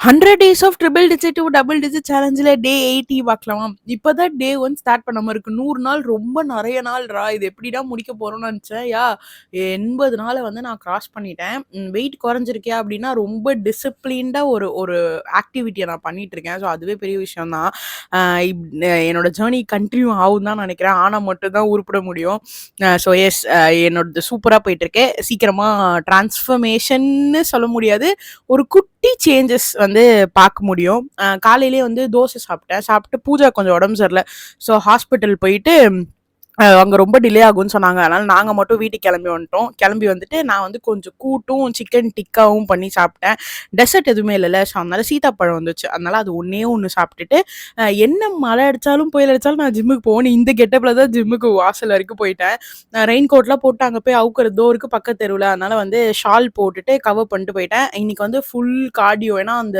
100 days of triple digit to double digit சேலஞ்சில day 80 பார்க்கலாமா? இப்பதான் டே 1 ஸ்டார்ட் பண்ணாம இருக்கு. 100 நாள் ரொம்ப நெறைய நாள்ரா. இது எப்படிடா முடிக்க போறோம்னு நெனச்சேன். 80 நாள வந்து நான் கிராஸ் பண்ணிட்டேன். வெயிட் குறைஞ்சிருக்கே அப்படின்னா, ரொம்ப டிசிப்ளின்டா ஒரு ஒரு ஆக்டிவிட்டிய நான் பண்ணிட்டு இருக்கேன். ஸோ அதுவே பெரிய விஷயம் தான். அ இப் என்னோட ஜர்னி கன்டின்யூ ஆகும்னு தான் நெனைக்கிறேன். ஆனா மட்டும் தான் உருப்பட முடியும். ஸோ எஸ் என்னோடது சூப்பரா போயிட்டுருக்கு. சீக்கிரமா டிரான்ஸ்ஃபர்மேஷன்னு சொல்ல முடியாது. ஒரு குட்டி சேஞ்சஸ் வந்து பார்க்க முடியும். காலையிலேயே வந்து தோசை சாப்பிட்டேன். சாப்பிட்டு பூஜா கொஞ்சம் உடம்பு சரியில்ல. ஸோ ஹாஸ்பிட்டல் போயிட்டு அங்க ரொம்ப டிலே ஆகும்ன்னு சொன்னாங்க. அதனால நாங்க மட்டும் வீட்டுக்கு கிளம்பி வந்துட்டோம். கிளம்பி வந்துட்டு நான் வந்து கொஞ்சம் கூட்டும், சிக்கன் டிக்காவும் பண்ணி சாப்பிட்டேன். டெசர்ட் எதுவுமே இல்லல்ல. ஸோ அதனால சீத்தாப்பழம் வந்துச்சு. அதனால அது ஒண்ணே ஒண்ணு சாப்பிட்டுட்டு, என்ன மழை அடிச்சாலும், புயல் அடிச்சாலும் நான் ஜிம்முக்கு போகணும். இந்த கெட்டப்ல தான் ஜிம்முக்கு வாசல் வரைக்கும் போயிட்டேன். ரெயின் கோட்லாம் போட்டு அங்க போய் அவுக்குறது தோ இருக்கு பக்கத்து தெருவுல. அதனால வந்து ஷால் போட்டுட்டு கவர் பண்ணிட்டு போயிட்டேன். இன்னைக்கு வந்து ஃபுல் கார்டியோ. ஏன்னா அந்த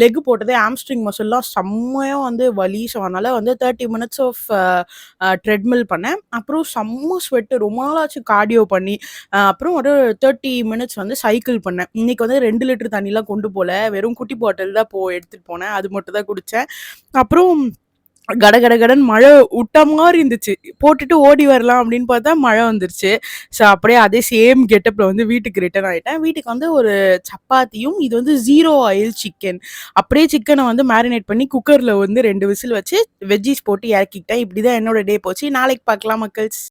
லெக் போட்டதே ஹாம்ஸ்ட்ரிங் மசில்லாம் செம்மையா வந்து வலி. ஸோ அதனால வந்து 30 மினிட்ஸ் ஆஃப் ட்ரெட்மில் பண்ணேன். அப்புறம் செம்ம ஸ்வெட் ரொம்ப நாளாச்சு கார்டியோ பண்ணி. அப்புறம் ஒரு 30 மினிட்ஸ் வந்து சைக்கிள் பண்ணேன். இன்னைக்கு வந்து 2 லிட்டர் தண்ணிலாம் கொண்டு போல. வெறும் குட்டி பாட்டில் தான் எடுத்துட்டு போனேன். அது மட்டும் தான் குடிச்சேன். அப்புறம் கடகடன்னு மழை விட்ட மாரி இருந்துச்சு. போட்டுட்டு ஓடி வரலாம் அப்படின்னு பார்த்தா மழை வந்துருச்சு. ஸோ அப்படியே அதே சேம் கெட்டப்ல வந்து வீட்டுக்கு ரிட்டர்ன் ஆயிட்டேன். வீட்டுக்கு வந்து ஒரு சப்பாத்தியும், இது வந்து 0 ஆயில் சிக்கன். அப்படியே சிக்கன வந்து மேரினேட் பண்ணி குக்கர்ல வந்து 2 விசில் வச்சு வெஜ்ஜீஸ் போட்டு இறக்கிக்கிட்டேன். இப்படிதான் என்னோட டே போச்சு. நாளைக்கு பார்க்கலாம் மக்கள்ஸ்.